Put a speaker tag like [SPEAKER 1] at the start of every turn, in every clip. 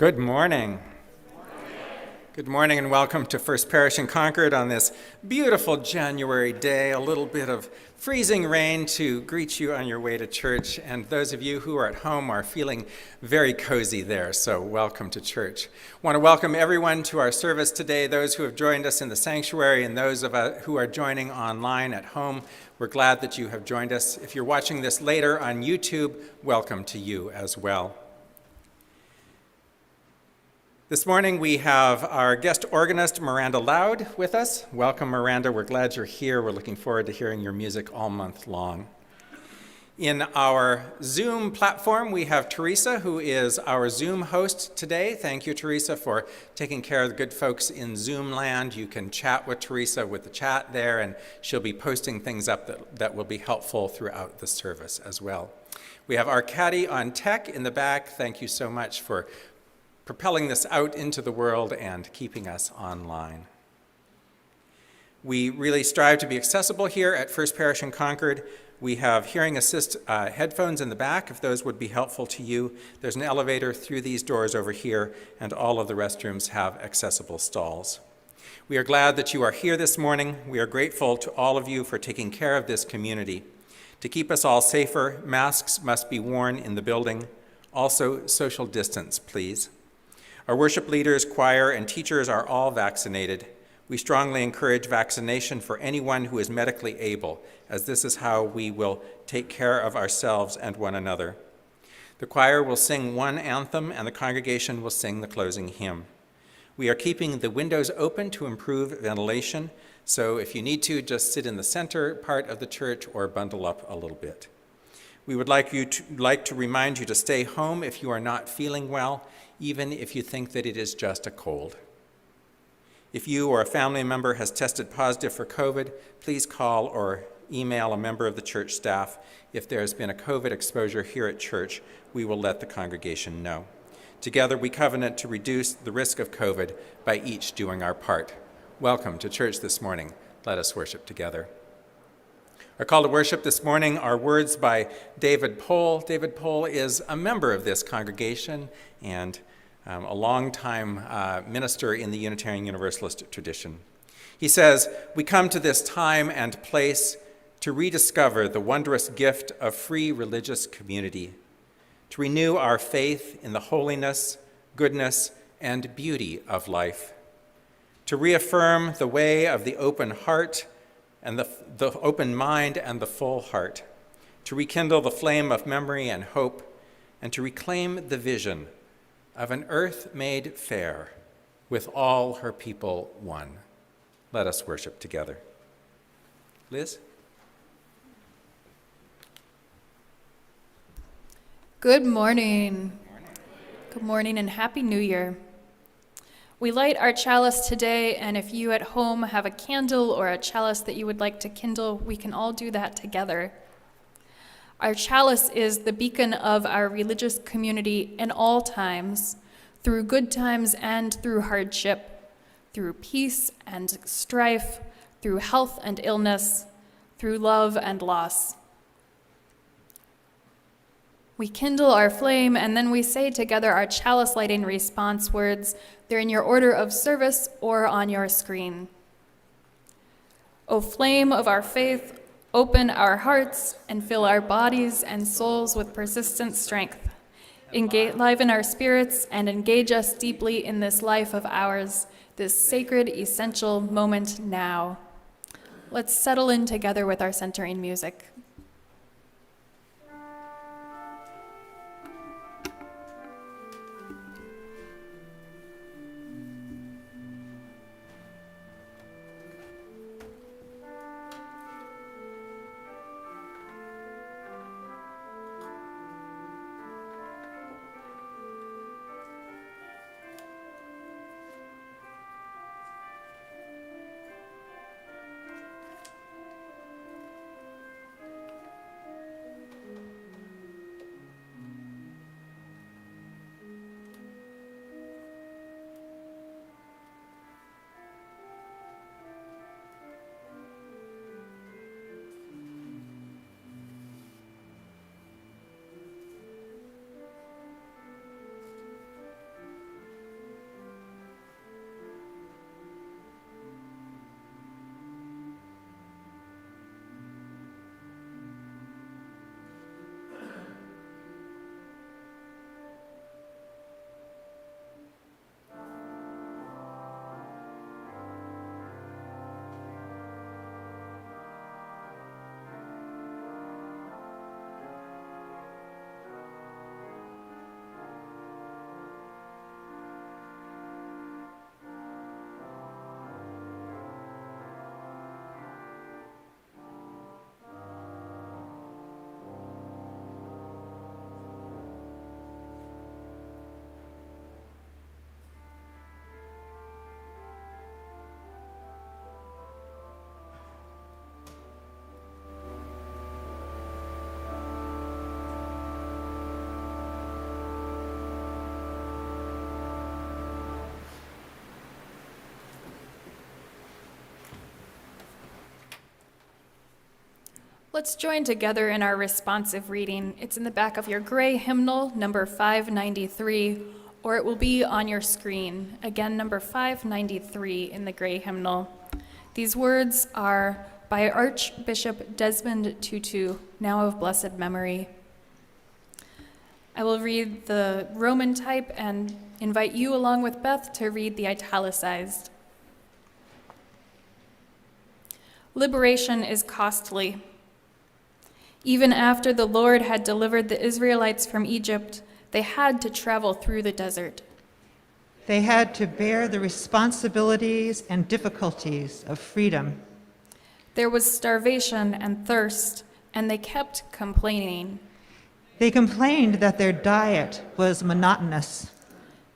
[SPEAKER 1] Good morning. Good morning and welcome to First Parish in Concord on this beautiful January day. A little bit of freezing rain to greet you on your way to church, and those of you who are at home are feeling very cozy there, so welcome to church. I want to welcome everyone to our service today, those who have joined us in the sanctuary and those of us who are joining online at home. We're glad that you have joined us. If you're watching this later on YouTube, welcome to you as well. This morning we have our guest organist, Miranda Loud, with us. Welcome, Miranda. We're glad you're here. We're looking forward to hearing your music all month long. In our Zoom platform, we have Teresa, who is our Zoom host today. Thank you, Teresa, for taking care of the good folks in Zoom land. You can chat with Teresa with the chat there, and she'll be posting things up that will be helpful throughout the service as well. We have our caddy on tech in the back. Thank you so much for propelling this out into the world and keeping us online. We really strive to be accessible here at First Parish in Concord. We have hearing assist headphones in the back, if those would be helpful to you. There's an elevator through these doors over here, and all of the restrooms have accessible stalls. We are glad that you are here this morning. We are grateful to all of you for taking care of this community. To keep us all safer, masks must be worn in the building. Also, social distance, please. Our worship leaders, choir, and teachers are all vaccinated. We strongly encourage vaccination for anyone who is medically able, as this is how we will take care of ourselves and one another. The choir will sing one anthem, and the congregation will sing the closing hymn. We are keeping the windows open to improve ventilation, so if you need to, just sit in the center part of the church or bundle up a little bit. We would like to remind you to stay home if you are not feeling well, even if you think that it is just a cold. If you or a family member has tested positive for COVID, please call or email a member of the church staff. If there has been a COVID exposure here at church, we will let the congregation know. Together, we covenant to reduce the risk of COVID by each doing our part. Welcome to church this morning. Let us worship together. Our call to worship this morning are words by David Pohl. David Pohl is a member of this congregation and a longtime minister in the Unitarian Universalist tradition. He says, "We come to this time and place to rediscover the wondrous gift of free religious community, to renew our faith in the holiness, goodness, and beauty of life, to reaffirm the way of the open heart and the open mind and the full heart, to rekindle the flame of memory and hope, and to reclaim the vision of an earth made fair, with all her people one." Let us worship together. Liz?
[SPEAKER 2] Good morning. Good morning and Happy New Year. We light our chalice today, and if you at home have a candle or a chalice that you would like to kindle, we can all do that together. Our chalice is the beacon of our religious community in all times, through good times and through hardship, through peace and strife, through health and illness, through love and loss. We kindle our flame, and then we say together our chalice lighting response words. They're in your order of service or on your screen. O flame of our faith, open our hearts and fill our bodies and souls with persistent strength. Enliven our spirits and engage us deeply in this life of ours, this sacred, essential moment now. Let's settle in together with our centering music. Let's join together in our responsive reading. It's in the back of your gray hymnal, number 593, or it will be on your screen. Again, number 593 in the gray hymnal. These words are by Archbishop Desmond Tutu, now of blessed memory. I will read the Roman type and invite you, along with Beth, to read the italicized. Liberation is costly. Even after the Lord had delivered the Israelites from Egypt, they had to travel through the desert.
[SPEAKER 3] They had to bear the responsibilities and difficulties of freedom.
[SPEAKER 2] There was starvation and thirst, and they kept complaining.
[SPEAKER 3] They complained that their diet was monotonous.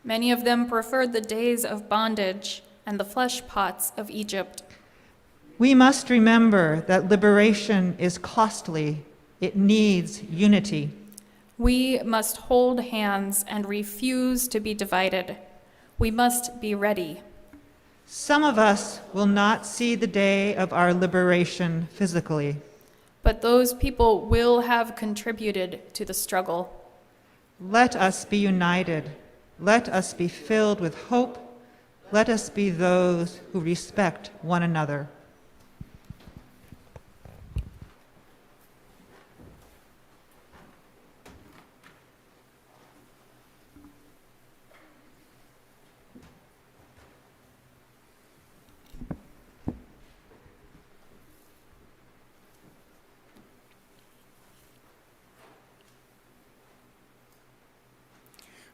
[SPEAKER 2] Many of them preferred the days of bondage and the flesh pots of Egypt.
[SPEAKER 3] We must remember that liberation is costly. It needs unity.
[SPEAKER 2] We must hold hands and refuse to be divided. We must be ready.
[SPEAKER 3] Some of us will not see the day of our liberation physically.
[SPEAKER 2] But those people will have contributed to the struggle.
[SPEAKER 3] Let us be united. Let us be filled with hope. Let us be those who respect one another.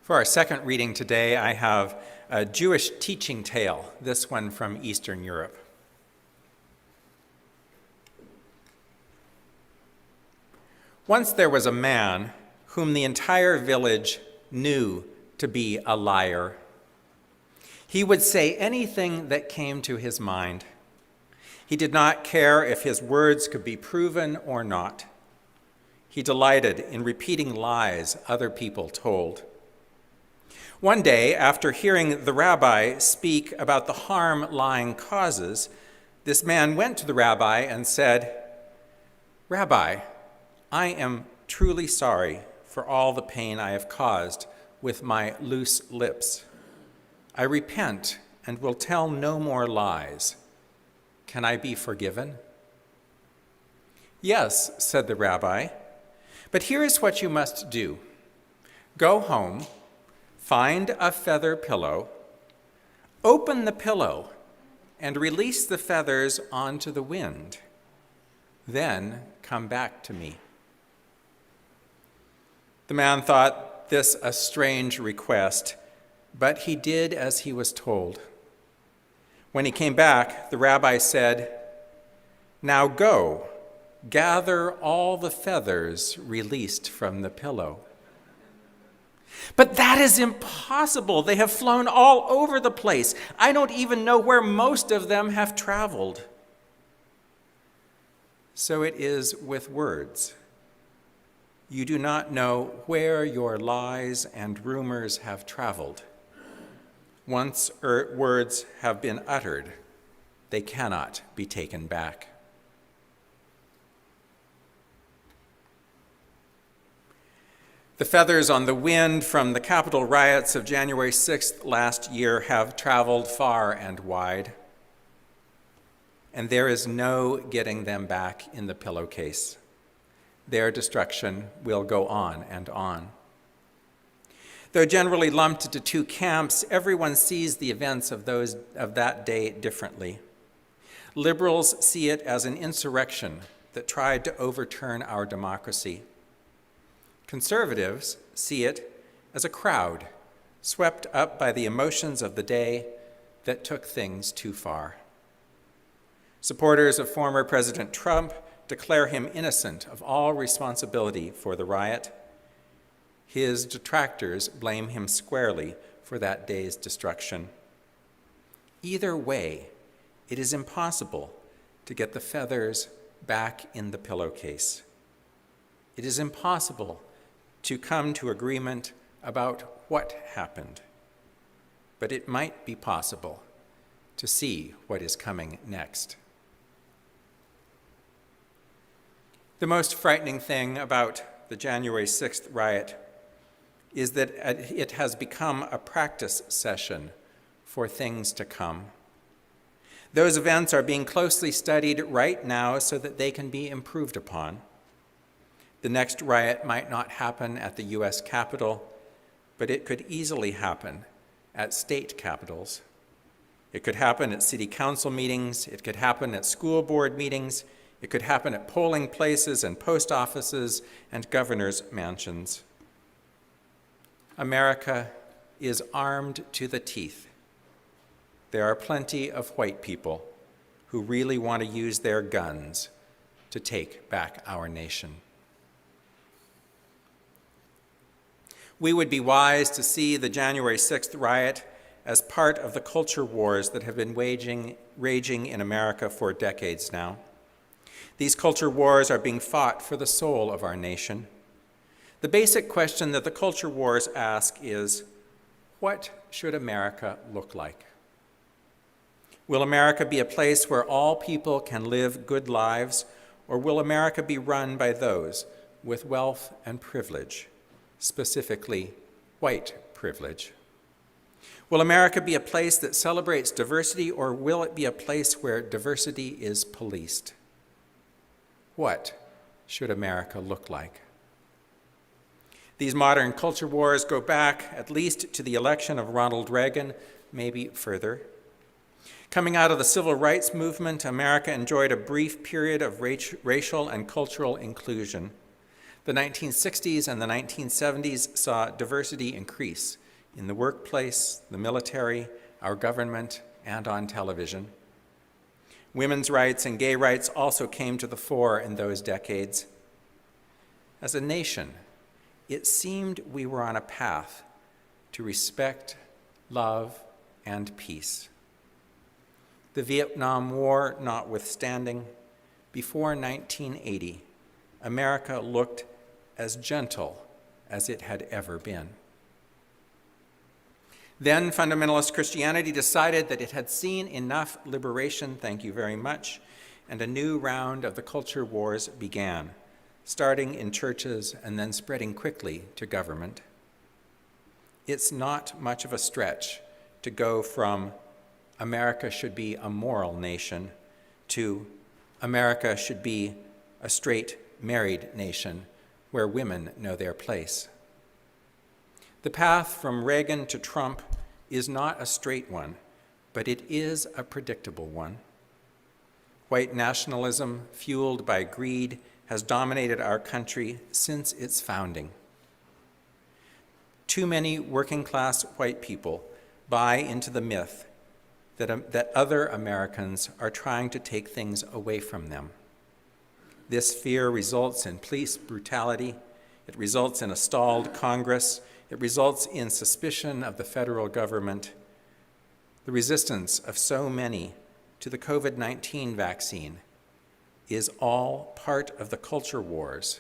[SPEAKER 1] For our second reading today, I have a Jewish teaching tale, this one from Eastern Europe. Once there was a man whom the entire village knew to be a liar. He would say anything that came to his mind. He did not care if his words could be proven or not. He delighted in repeating lies other people told. One day, after hearing the rabbi speak about the harm lying causes, this man went to the rabbi and said, "Rabbi, I am truly sorry for all the pain I have caused with my loose lips. I repent and will tell no more lies. Can I be forgiven?" "Yes," said the rabbi, "but here is what you must do. Go home, find a feather pillow, open the pillow, and release the feathers onto the wind. Then come back to me." The man thought this a strange request, but he did as he was told. When he came back, the rabbi said, "Now go, gather all the feathers released from the pillow." "But that is impossible. They have flown all over the place. I don't even know where most of them have traveled." So it is with words. You do not know where your lies and rumors have traveled. Once words have been uttered, they cannot be taken back. The feathers on the wind from the Capitol riots of January 6th last year have traveled far and wide, and there is no getting them back in the pillowcase. Their destruction will go on and on. Though generally lumped into two camps, everyone sees the events of that day differently. Liberals see it as an insurrection that tried to overturn our democracy. Conservatives see it as a crowd swept up by the emotions of the day that took things too far. Supporters of former President Trump declare him innocent of all responsibility for the riot. His detractors blame him squarely for that day's destruction. Either way, it is impossible to get the feathers back in the pillowcase. It is impossible to come to agreement about what happened, but it might be possible to see what is coming next. The most frightening thing about the January 6th riot is that it has become a practice session for things to come. Those events are being closely studied right now so that they can be improved upon. The next riot might not happen at the U.S. Capitol, but it could easily happen at state capitals. It could happen at city council meetings. It could happen at school board meetings. It could happen at polling places and post offices and governors' mansions. America is armed to the teeth. There are plenty of white people who really want to use their guns to take back our nation. We would be wise to see the January 6th riot as part of the culture wars that have been raging in America for decades now. These culture wars are being fought for the soul of our nation. The basic question that the culture wars ask is, what should America look like? Will America be a place where all people can live good lives, or will America be run by those with wealth and privilege, specifically white privilege? Will America be a place that celebrates diversity, or will it be a place where diversity is policed? What should America look like? These modern culture wars go back at least to the election of Ronald Reagan, maybe further. Coming out of the civil rights movement, America enjoyed a brief period of racial and cultural inclusion. The 1960s and the 1970s saw diversity increase in the workplace, the military, our government, and on television. Women's rights and gay rights also came to the fore in those decades. As a nation, it seemed we were on a path to respect, love, and peace. The Vietnam War notwithstanding, before 1980, America looked as gentle as it had ever been. Then fundamentalist Christianity decided that it had seen enough liberation, thank you very much, and a new round of the culture wars began, starting in churches and then spreading quickly to government. It's not much of a stretch to go from America should be a moral nation to America should be a straight married nation where women know their place. The path from Reagan to Trump is not a straight one, but it is a predictable one. White nationalism, fueled by greed, has dominated our country since its founding. Too many working-class white people buy into the myth that other Americans are trying to take things away from them. This fear results in police brutality. It results in a stalled Congress. It results in suspicion of the federal government. The resistance of so many to the COVID-19 vaccine is all part of the culture wars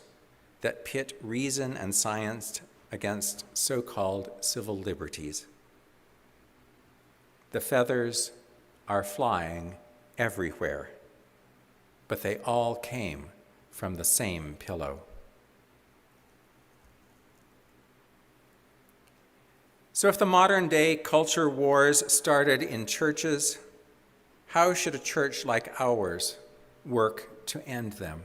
[SPEAKER 1] that pit reason and science against so-called civil liberties. The feathers are flying everywhere, but they all came from the same pillow. So if the modern day culture wars started in churches, how should a church like ours work to end them?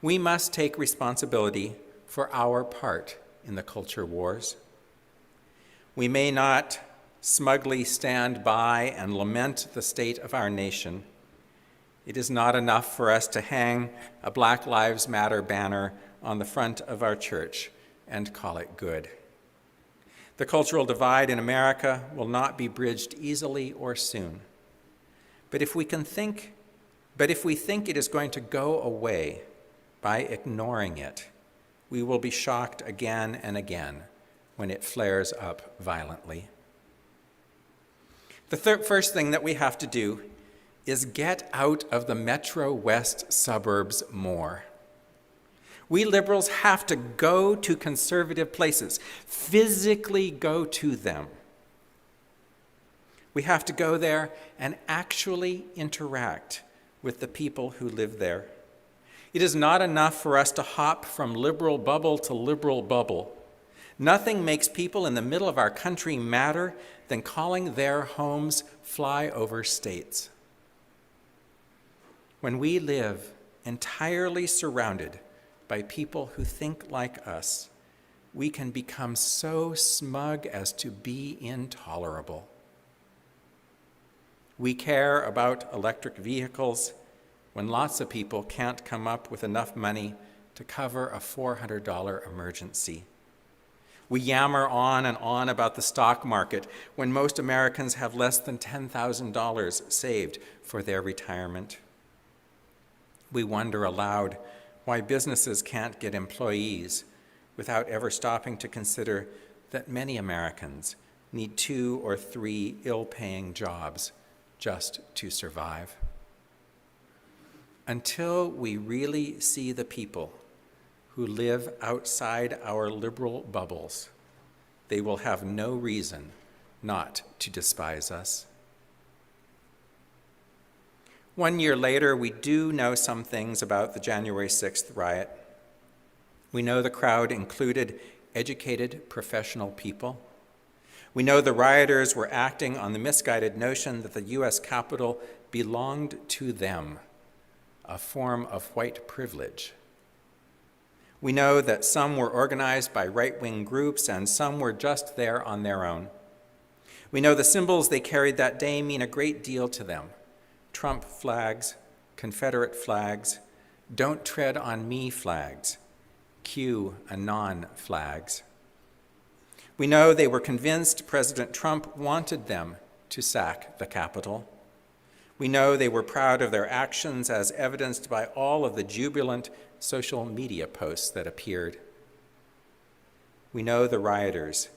[SPEAKER 1] We must take responsibility for our part in the culture wars. We may not smugly stand by and lament the state of our nation. It is not enough for us to hang a Black Lives Matter banner on the front of our church and call it good. The cultural divide in America will not be bridged easily or soon. But if we think it is going to go away by ignoring it, we will be shocked again and again when it flares up violently. The first thing that we have to do is get out of the Metro West suburbs more. We liberals have to go to conservative places, physically go to them. We have to go there and actually interact with the people who live there. It is not enough for us to hop from liberal bubble to liberal bubble. Nothing makes people in the middle of our country madder than calling their homes flyover states. When we live entirely surrounded by people who think like us, we can become so smug as to be intolerable. We care about electric vehicles when lots of people can't come up with enough money to cover a $400 emergency. We yammer on and on about the stock market when most Americans have less than $10,000 saved for their retirement. We wonder aloud why businesses can't get employees without ever stopping to consider that many Americans need 2 or 3 ill-paying jobs just to survive. Until we really see the people who live outside our liberal bubbles, they will have no reason not to despise us. 1 year later, we do know some things about the January 6th riot. We know the crowd included educated, professional people. We know the rioters were acting on the misguided notion that the U.S. Capitol belonged to them, a form of white privilege. We know that some were organized by right-wing groups and some were just there on their own. We know the symbols they carried that day mean a great deal to them. Trump flags, Confederate flags, don't tread on me flags, QAnon flags. We know they were convinced President Trump wanted them to sack the Capitol. We know they were proud of their actions as evidenced by all of the jubilant social media posts that appeared. We know the rioters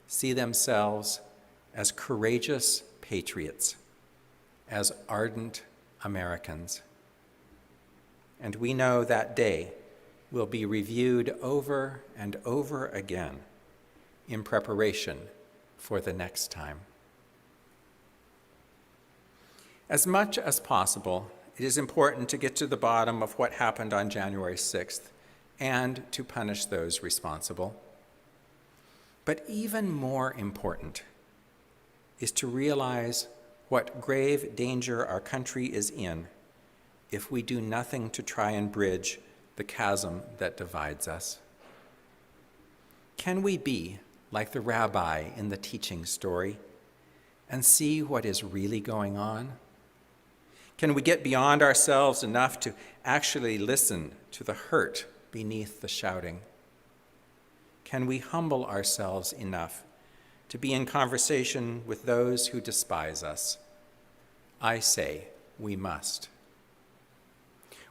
[SPEAKER 1] see themselves as courageous patriots, as ardent Americans. And we know that day will be reviewed over and over again in preparation for the next time. As much as possible, it is important to get to the bottom of what happened on January 6th and to punish those responsible. But even more important is to realize what grave danger our country is in if we do nothing to try and bridge the chasm that divides us. Can we be like the rabbi in the teaching story and see what is really going on? Can we get beyond ourselves enough to actually listen to the hurt beneath the shouting? Can we humble ourselves enough to be in conversation with those who despise us? I say we must.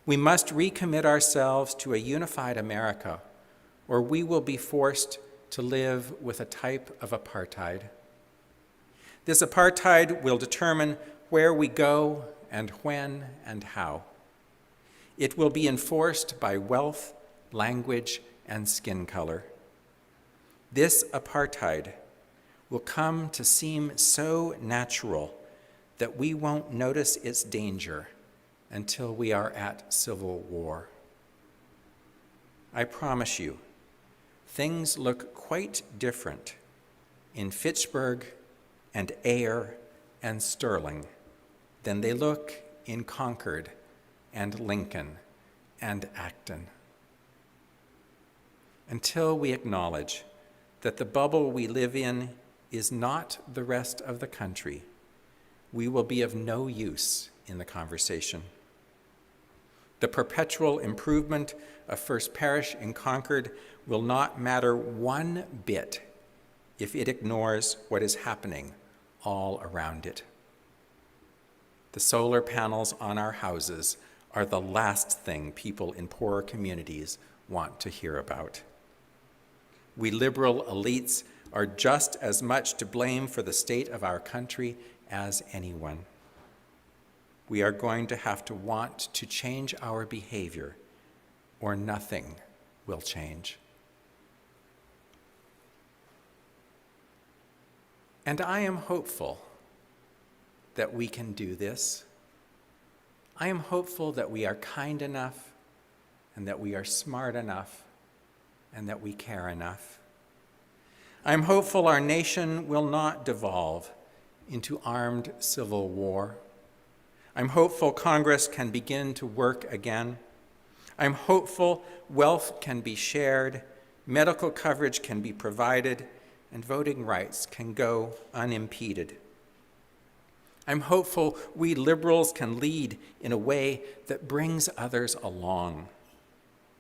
[SPEAKER 1] We must recommit ourselves to a unified America, or we will be forced to live with a type of apartheid. This apartheid will determine where we go and when and how. It will be enforced by wealth, language, and skin color. This apartheid will come to seem so natural that we won't notice its danger until we are at civil war. I promise you, things look quite different in Fitchburg and Ayer and Sterling than they look in Concord and Lincoln and Acton. Until we acknowledge that the bubble we live in is not the rest of the country, we will be of no use in the conversation. The perpetual improvement of First Parish in Concord will not matter one bit if it ignores what is happening all around it. The solar panels on our houses are the last thing people in poorer communities want to hear about. We liberal elites are just as much to blame for the state of our country as anyone. We are going to have to want to change our behavior, or nothing will change. And I am hopeful that we can do this. I am hopeful that we are kind enough and that we are smart enough, and that we care enough. I'm hopeful our nation will not devolve into armed civil war. I'm hopeful Congress can begin to work again. I'm hopeful wealth can be shared, medical coverage can be provided, and voting rights can go unimpeded. I'm hopeful we liberals can lead in a way that brings others along.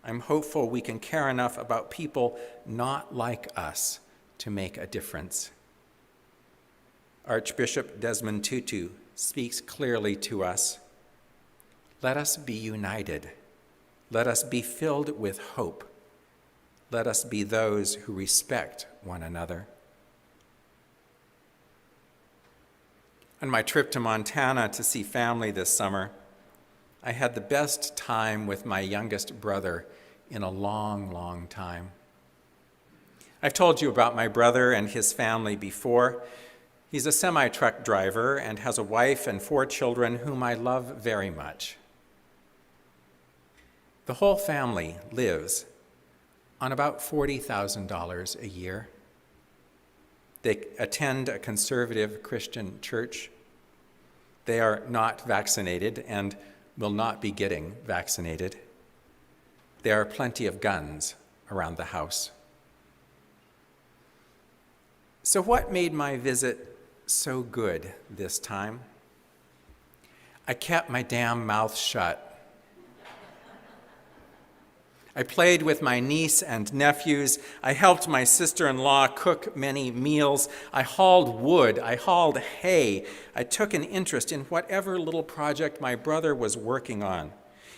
[SPEAKER 1] I'm hopeful we can care enough about people not like us to make a difference. Archbishop Desmond Tutu speaks clearly to us. Let us be united. Let us be filled with hope. Let us be those who respect one another. On my trip to Montana to see family this summer, I had the best time with my youngest brother in a long, long time. I've told you about my brother and his family before. He's a semi-truck driver and has a wife and 4 children whom I love very much. The whole family lives on about $40,000 a year. They attend a conservative Christian church. They are not vaccinated and will not be getting vaccinated. There are plenty of guns around the house. So what made my visit so good this time? I kept my damn mouth shut. I played with my niece and nephews. I helped my sister-in-law cook many meals. I hauled wood. I hauled hay. I took an interest in whatever little project my brother was working on.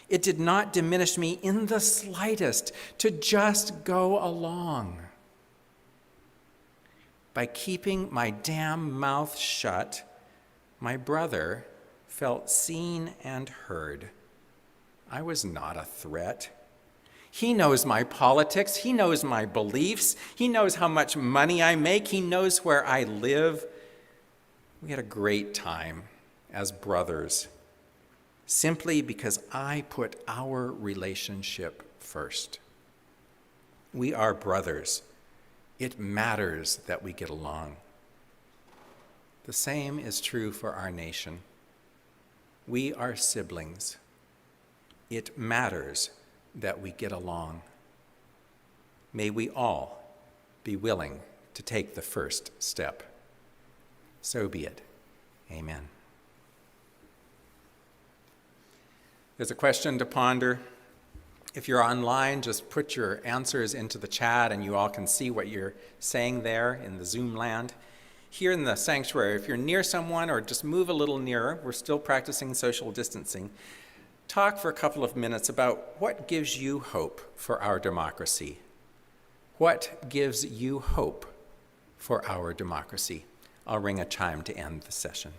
[SPEAKER 1] It did not diminish me in the slightest to just go along. By keeping my damn mouth shut, my brother felt seen and heard. I was not a threat. He knows my politics. He knows my beliefs. He knows how much money I make. He knows where I live. We had a great time as brothers, simply because I put our relationship first. We are brothers. It matters that we get along. The same is true for our nation. We are siblings. It matters that we get along. May we all be willing to take the first step. So be it. Amen. There's a question to ponder. If you're online, just put your answers into the chat and you all can see what you're saying there in the Zoom land. Here in the sanctuary, if you're near someone or just move a little nearer, we're still practicing social distancing. Talk for a couple of minutes about what gives you hope for our democracy. What gives you hope for our democracy? I'll ring a chime to end the session.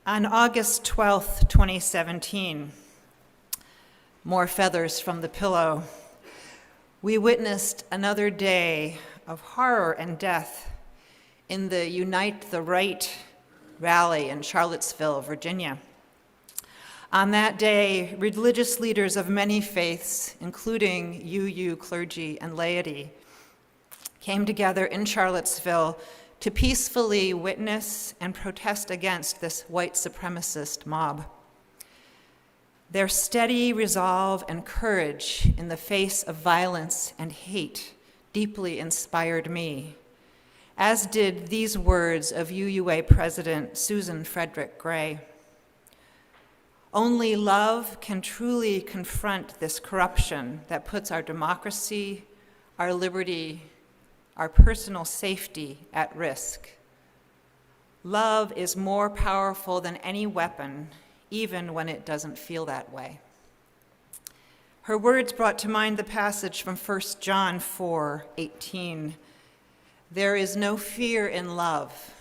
[SPEAKER 3] On August 12th, 2017, more feathers from the pillow, we witnessed another day of horror and death in the Unite the Right rally in Charlottesville, Virginia. On that day, religious leaders of many faiths, including UU clergy and laity, came together in Charlottesville to peacefully witness and protest against this white supremacist mob. Their steady resolve and courage in the face of violence and hate deeply inspired me, as did these words of UUA President Susan Frederick Gray. Only love can truly confront this corruption that puts our democracy, our liberty, our personal safety at risk. Love is more powerful than any weapon, even when it doesn't feel that way. Her words brought to mind the passage from 1 John 4:18. There is no fear in love,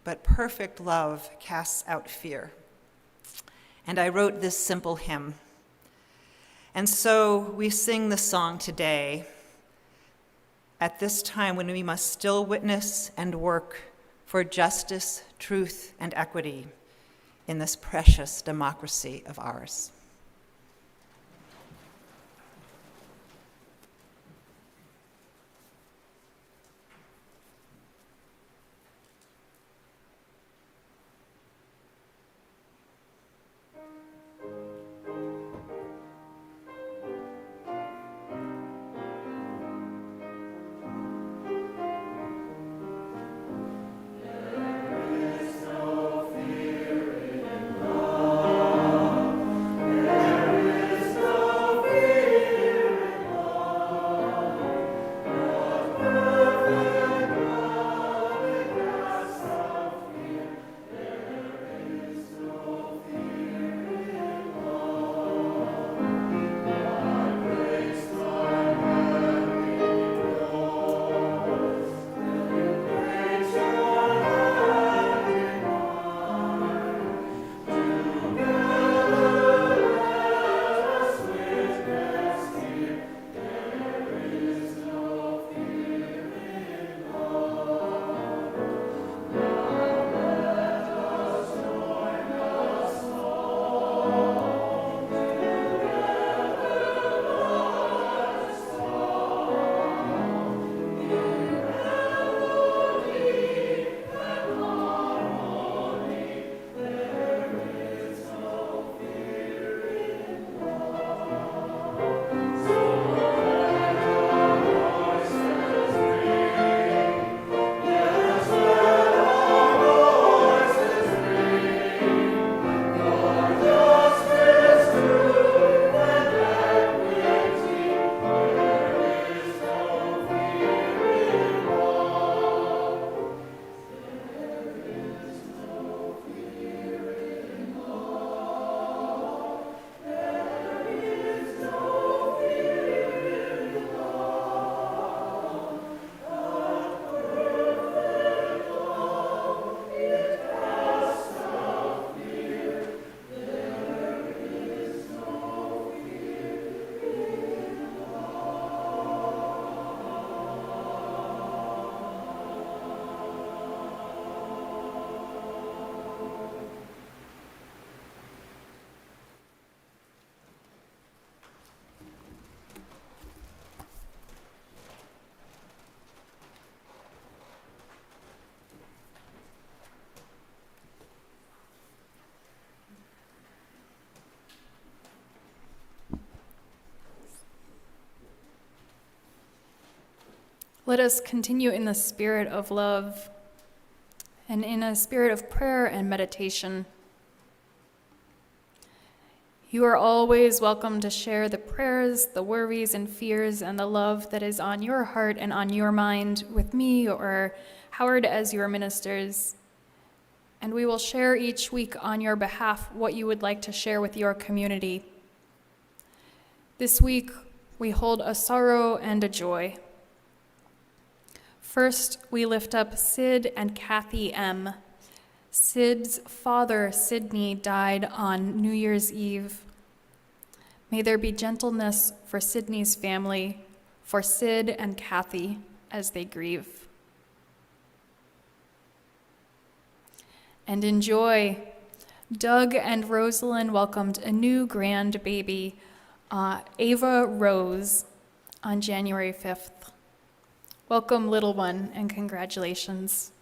[SPEAKER 3] but perfect love casts out fear. And I wrote this simple hymn. And so we sing the song today at this time when we must still witness and work for justice, truth, and equity in this precious democracy of ours.
[SPEAKER 2] Let us continue in the spirit of love and in a spirit of prayer and meditation. You are always welcome to share the prayers, the worries and fears, and the love that is on your heart and on your mind with me or Howard as your ministers. And we will share each week on your behalf what you would like to share with your community. This week, we hold a sorrow and a joy. First, we lift up Sid and Kathy M. Sid's father, Sidney, died on New Year's Eve. May there be gentleness for Sidney's family, for Sid and Kathy as they grieve. And in joy, Doug and Rosalind welcomed a new grandbaby, Ava Rose, on January 5th. Welcome, little one, and congratulations.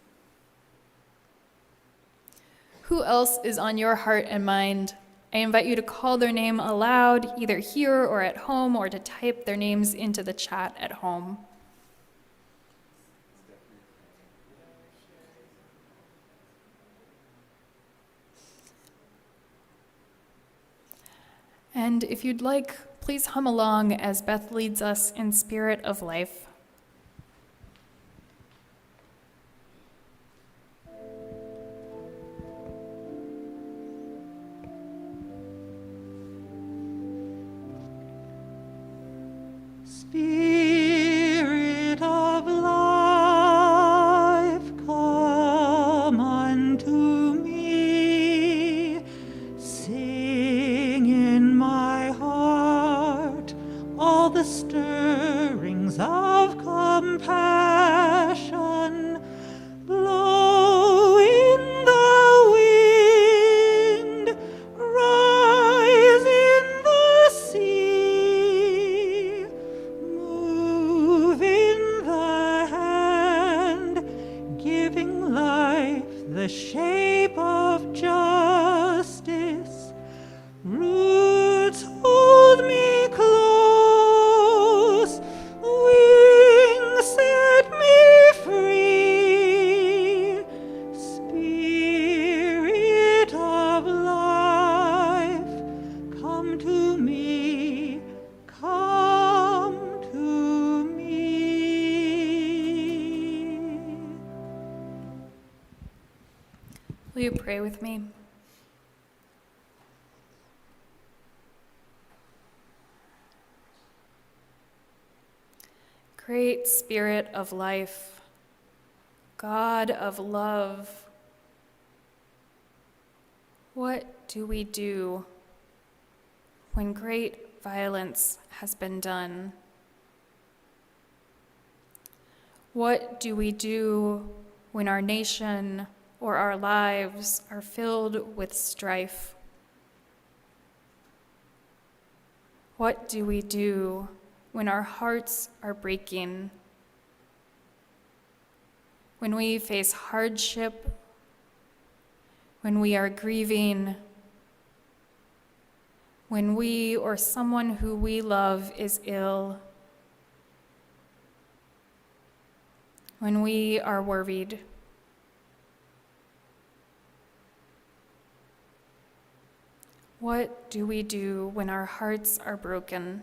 [SPEAKER 2] Who else is on your heart and mind? I invite you to call their name aloud, either here or at home, or to type their names into the chat at home. And if you'd like, please hum along as Beth leads us in Spirit of Life.
[SPEAKER 3] Spirit of life, come unto me. Sing in my heart all the stirrings of compassion. Blow in the wind, rise in the sea. Move in the hand, giving life the shape of justice. Roots hold me close, wings set me free. Spirit of life, come to me, come to me.
[SPEAKER 2] Will you pray with me? Great Spirit of life, God of love, what do we do when great violence has been done? What do we do when our nation or our lives are filled with strife? What do we do when our hearts are breaking? When we face hardship, when we are grieving, when we or someone who we love is ill, when we are worried. What do we do when our hearts are broken?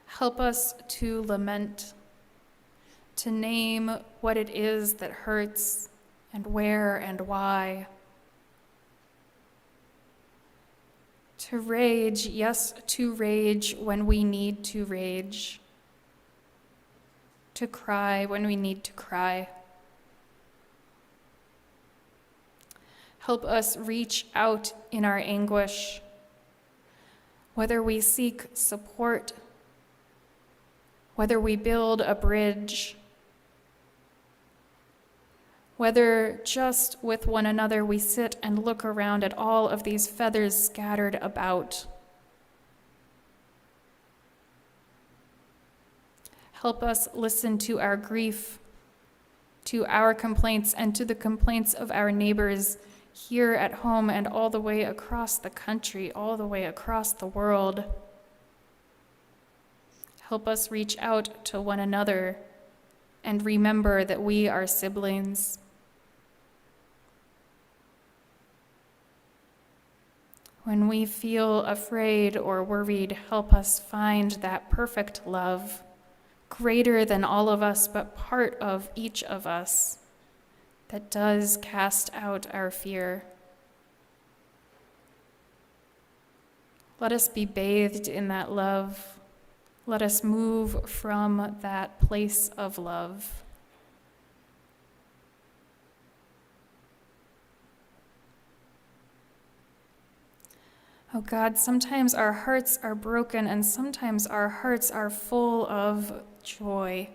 [SPEAKER 2] Help us to lament, to name what it is that hurts and where and why. To rage, yes, to rage when we need to rage. To cry when we need to cry. Help us reach out in our anguish, whether we seek support, whether we build a bridge, whether just with one another we sit and look around at all of these feathers scattered about. Help us listen to our grief, to our complaints, and to the complaints of our neighbors here at home and all the way across the country, all the way across the world. Help us reach out to one another and remember that we are siblings. When we feel afraid or worried, help us find that perfect love, greater than all of us, but part of each of us, that does cast out our fear. Let us be bathed in that love. Let us move from that place of love. Oh God, sometimes our hearts are broken and sometimes our hearts are full of joy.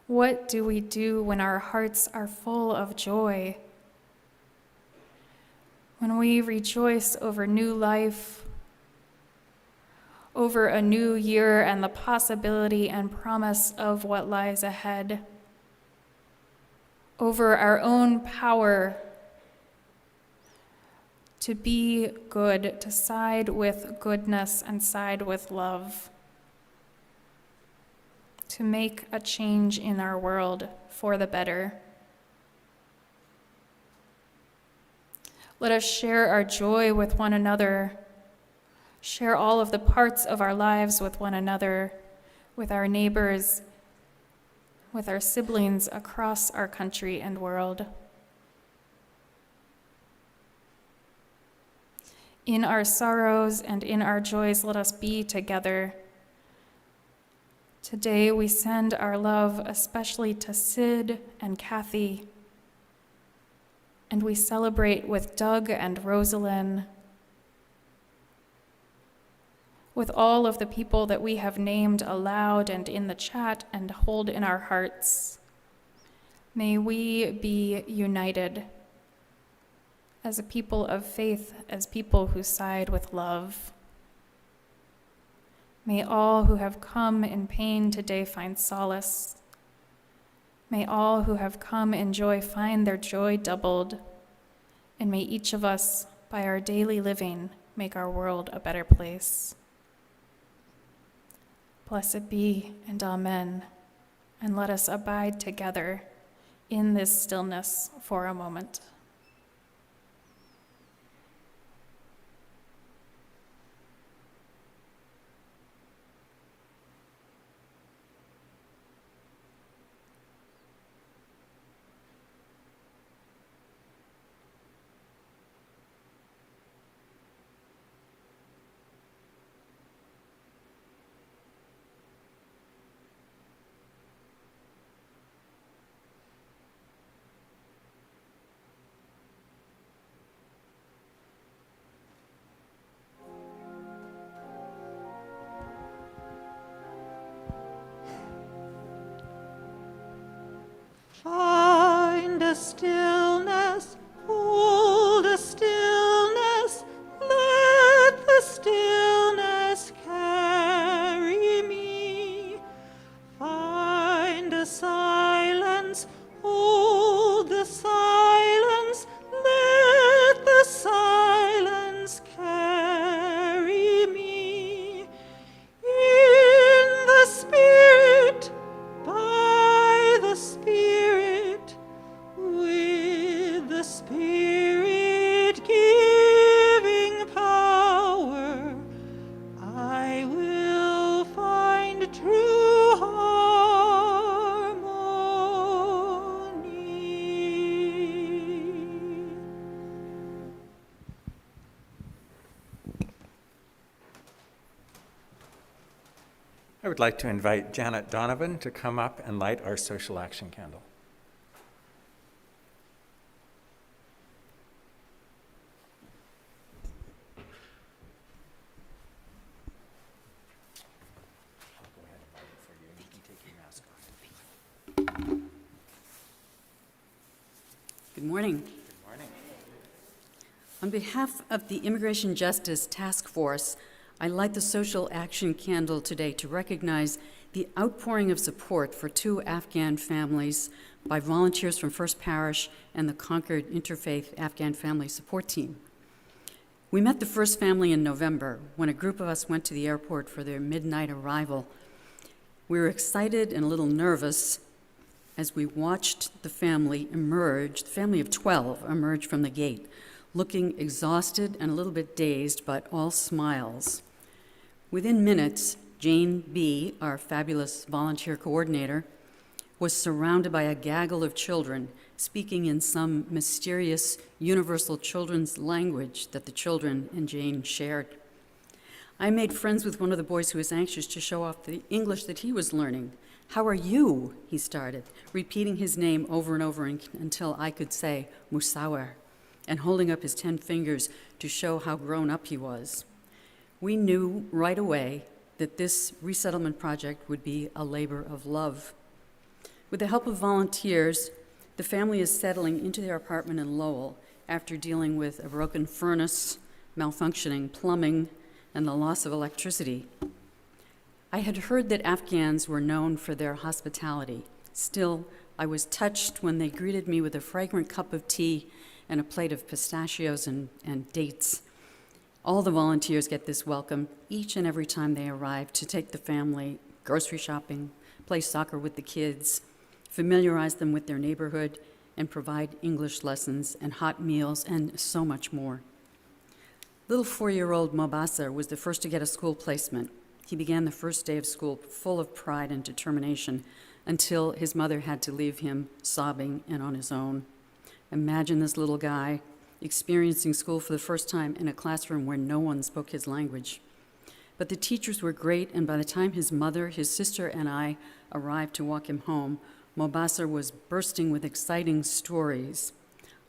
[SPEAKER 2] What do we do when our hearts are full of joy? When we rejoice over new life, over a new year and the possibility and promise of what lies ahead, over our own power to be good, to side with goodness and side with love, to make a change in our world for the better. Let us share our joy with one another, share all of the parts of our lives with one another, with our neighbors, with our siblings across our country and world. In our sorrows and in our joys, let us be together. Today we send our love especially to Sid and Kathy, and we celebrate with Doug and Rosalind, with all of the people that we have named aloud and in the chat and hold in our hearts. May we be united as a people of faith, as people who side with love. May all who have come in pain today find solace. May all who have come in joy find their joy doubled. And may each of us, by our daily living, make our world a better place. Blessed be and amen. And let us abide together in this stillness for a moment.
[SPEAKER 3] Find a stillness, hold a stillness, let the stillness carry me. Find a silence, hold the silence, let the silence carry me. In the Spirit, by the Spirit, with the Spirit giving power, I will find true harmony.
[SPEAKER 1] I would like to invite Janet Donovan to come up and light our social action candle. I'll go ahead and light it for you, and you can take your mask off.
[SPEAKER 4] Good morning.
[SPEAKER 1] Good morning.
[SPEAKER 4] On behalf of the Immigration Justice Task Force, I light the social action candle today to recognize the outpouring of support for two Afghan families by volunteers from First Parish and the Concord Interfaith Afghan Family Support Team. We met the first family in November when a group of us went to the airport for their midnight arrival. We were excited and a little nervous as we watched the family emerge, the family of 12 emerge from the gate, looking exhausted and a little bit dazed, but all smiles. Within minutes, Jane B., our fabulous volunteer coordinator, was surrounded by a gaggle of children speaking in some mysterious universal children's language that the children and Jane shared. I made friends with one of the boys who was anxious to show off the English that he was learning. "How are you?" he started, repeating his name over and over until I could say Musawar, and holding up his 10 fingers to show how grown up he was. We knew right away that this resettlement project would be a labor of love. With the help of volunteers, the family is settling into their apartment in Lowell after dealing with a broken furnace, malfunctioning plumbing, and the loss of electricity. I had heard that Afghans were known for their hospitality. Still, I was touched when they greeted me with a fragrant cup of tea and a plate of pistachios and dates. All the volunteers get this welcome each and every time they arrive to take the family grocery shopping, play soccer with the kids, familiarize them with their neighborhood, and provide English lessons and hot meals and so much more. Little 4-year-old Mobasser was the first to get a school placement. He began the first day of school full of pride and determination until his mother had to leave him sobbing and on his own. Imagine this little guy experiencing school for the first time in a classroom where no one spoke his language. But the teachers were great, and by the time his mother, his sister, and I arrived to walk him home, Mobasser was bursting with exciting stories.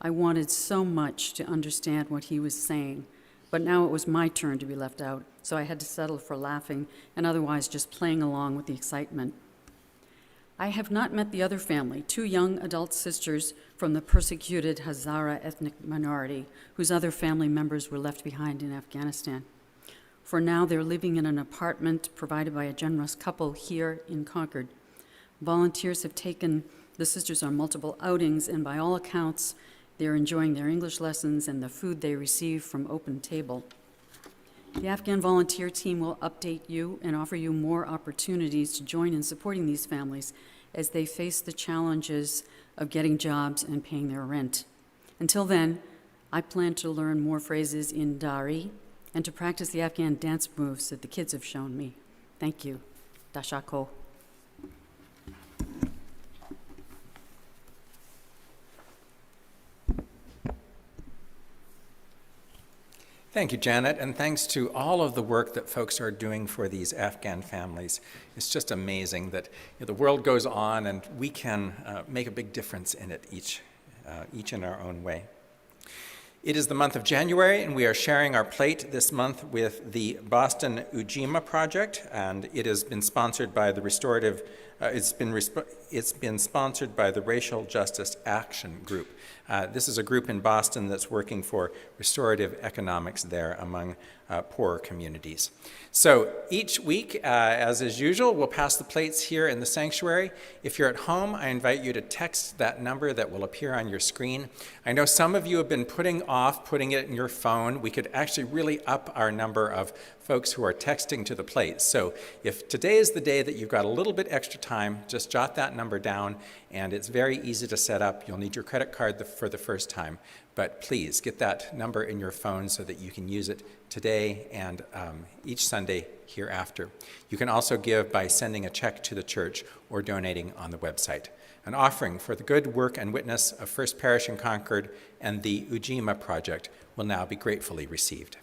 [SPEAKER 4] I wanted so much to understand what he was saying, but now it was my turn to be left out, so I had to settle for laughing and otherwise just playing along with the excitement. I have not met the other family, 2 young adult sisters from the persecuted Hazara ethnic minority, whose other family members were left behind in Afghanistan. For now, they're living in an apartment provided by a generous couple here in Concord. Volunteers have taken the sisters on multiple outings, and by all accounts, they're enjoying their English lessons and the food they receive from Open Table. The Afghan volunteer team will update you and offer you more opportunities to join in supporting these families as they face the challenges of getting jobs and paying their rent. Until then, I plan to learn more phrases in Dari and to practice the Afghan dance moves that the kids have shown me. Thank you. Dashako.
[SPEAKER 1] Thank you, Janet, and thanks to all of the work that folks are doing for these Afghan families. It's just amazing that the world goes on and we can make a big difference in it, each in our own way. It is the month of January, and we are sharing our plate this month with the Boston Ujima Project, and it has been sponsored by the it's been sponsored by the Racial Justice Action Group. This is a group in Boston that's working for restorative economics there among poorer communities. So each week, as is usual, we'll pass the plates here in the sanctuary. If you're at home, I invite you to text that number that will appear on your screen. I know some of you have been putting it in your phone. We could actually really up our number of folks who are texting to the plate. So if today is the day that you've got a little bit extra time, just jot that number down, and it's very easy to set up. You'll need your credit card for the first time, but please get that number in your phone so that you can use it today and each Sunday hereafter. You can also give by sending a check to the church or donating on the website. An offering for the good work and witness of First Parish in Concord and the Ujima Project will now be gratefully received.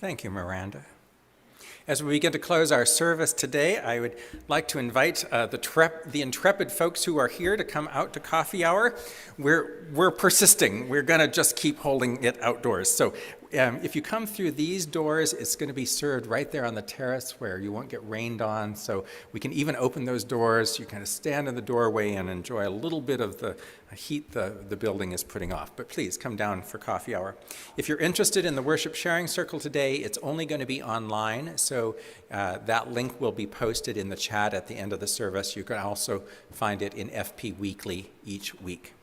[SPEAKER 1] Thank you, Miranda. As we begin to close our service today, I would like to invite the intrepid folks who are here to come out to coffee hour. We're persisting. We're going to just keep holding it outdoors. So if you come through these doors, it's going to be served right there on the terrace where you won't get rained on. So we can even open those doors. You kind of stand in the doorway and enjoy a little bit of the heat the building is putting off. But please come down for coffee hour. If you're interested in the worship sharing circle today, it's only going to be online. So that link will be posted in the chat at the end of the service. You can also find it in FP Weekly each week.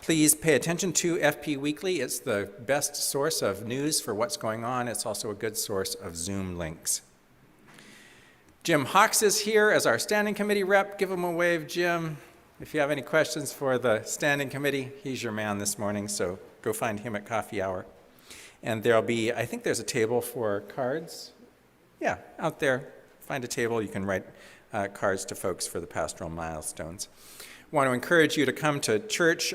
[SPEAKER 1] Please pay attention to FP Weekly. It's the best source of news for what's going on. It's also a good source of Zoom links. Jim Hawks is here as our standing committee rep. Give him a wave, Jim. If you have any questions for the standing committee, he's your man this morning, so go find him at coffee hour. And there'll be, I think there's a table for cards. Yeah, out there. Find a table. You can write cards to folks for the pastoral milestones. Want to encourage you to come to church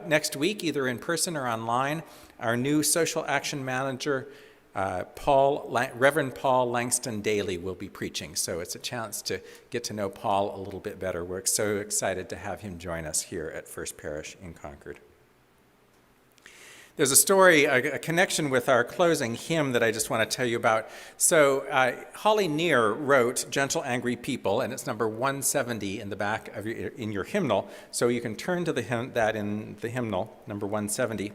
[SPEAKER 1] next week, either in person or online. Our new social action manager, Reverend Paul Langston Daly, will be preaching. So it's a chance to get to know Paul a little bit better. We're so excited to have him join us here at First Parish in Concord. There's a story, a connection with our closing hymn that I just want to tell you about. So Holly Neer wrote Gentle Angry People, and it's number 170 in the back of your hymnal. So you can turn to that in the hymnal, number 170.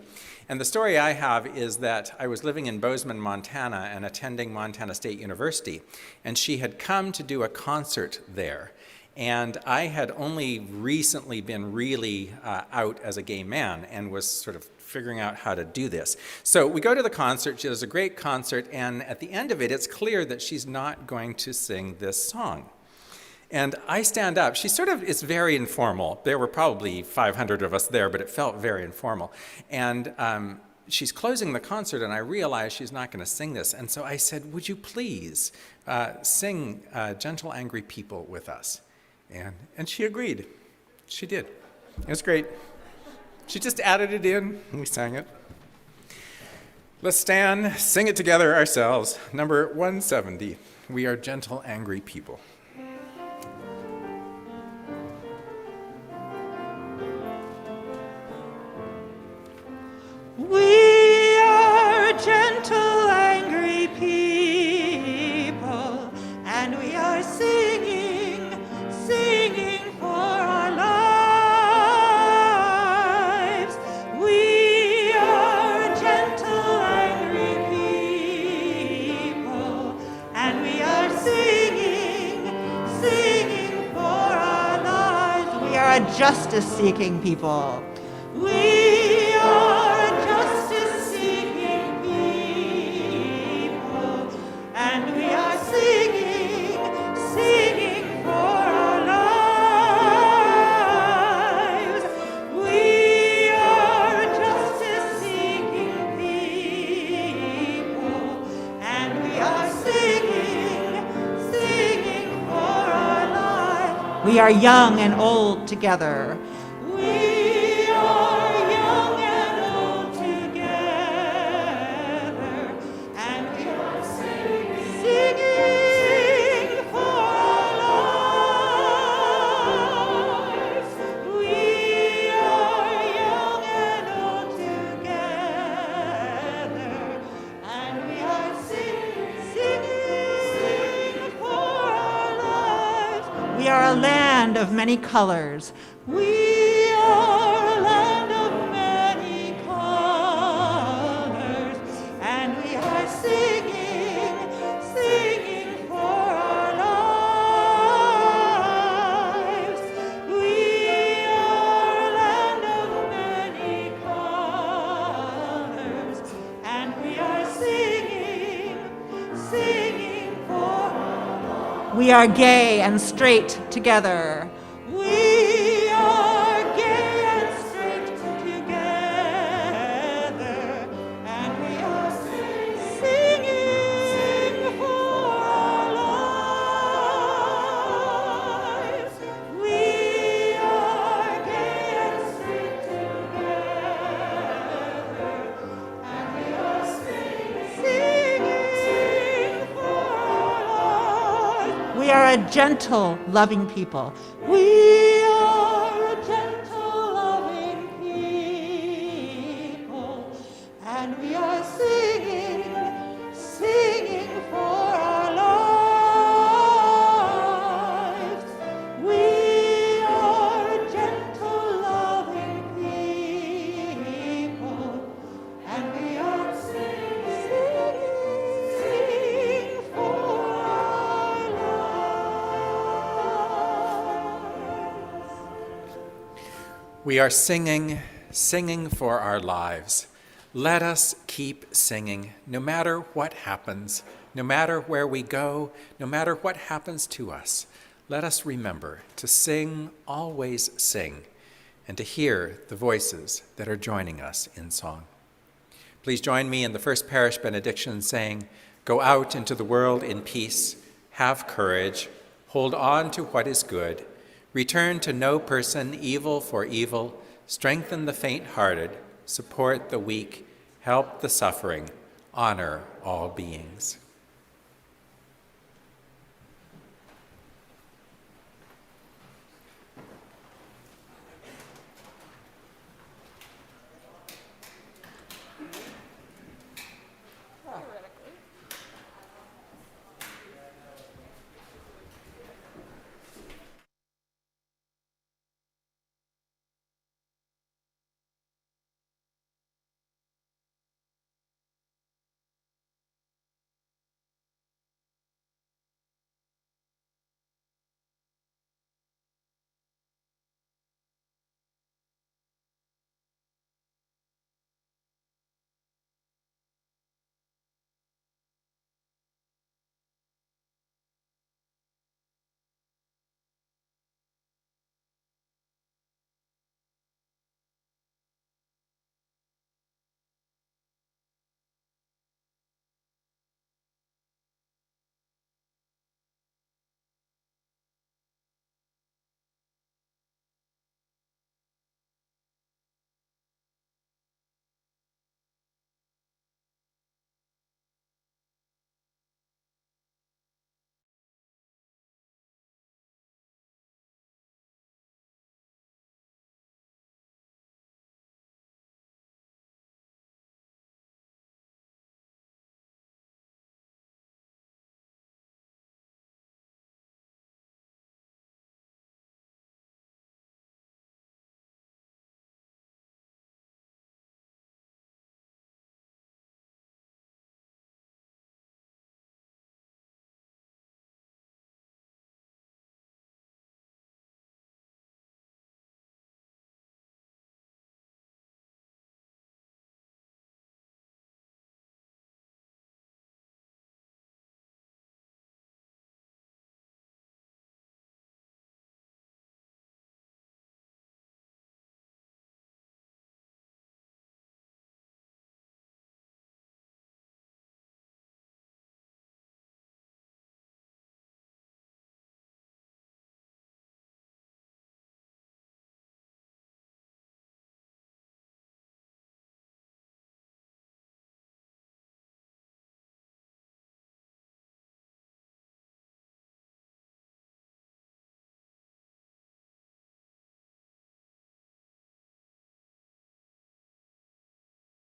[SPEAKER 1] And the story I have is that I was living in Bozeman, Montana, and attending Montana State University. And she had come to do a concert there. And I had only recently been really out as a gay man and was sort of figuring out how to do this. So we go to the concert. She does a great concert, and at the end of it, it's clear that she's not going to sing this song. And I stand up. It's very informal. There were probably 500 of us there, but it felt very informal. And she's closing the concert, and I realize she's not going to sing this. And so I said, would you please sing Gentle Angry People with us? And she agreed. She did. It was great. She just added it in, and we sang it. Let's stand, sing it together ourselves. Number 170, We Are Gentle Angry People.
[SPEAKER 3] We are gentle, angry people, and we are singing for our lives. We are gentle, angry people, and we are singing for our lives. We are a justice-seeking people. We are justice-seeking people, and we are singing for our lives. We are justice-seeking people, and we are singing for our lives. We are young and old together. We are a land of many colors. We are a land of many colors, and we are singing for our lives. We are a land of many colors, and we are singing for our lives. We are gay and straight together. We are gay and straight together, and we are singing for our lives. We are gay and straight together, and we are singing
[SPEAKER 5] are a gentle, loving people. We are a gentle, loving people. And we are singing, singing for our lives. We are a gentle, loving people. And we are singing, singing for our lives.
[SPEAKER 1] We are singing, singing for our lives. Let us keep singing, no matter what happens, no matter where we go, no matter what happens to us. Let us remember to sing, always sing, and to hear the voices that are joining us in song. Please join me in the first parish benediction saying, "Go out into the world in peace, have courage, hold on to what is good, return to no person evil for evil, strengthen the faint-hearted, support the weak, help the suffering, honor all beings."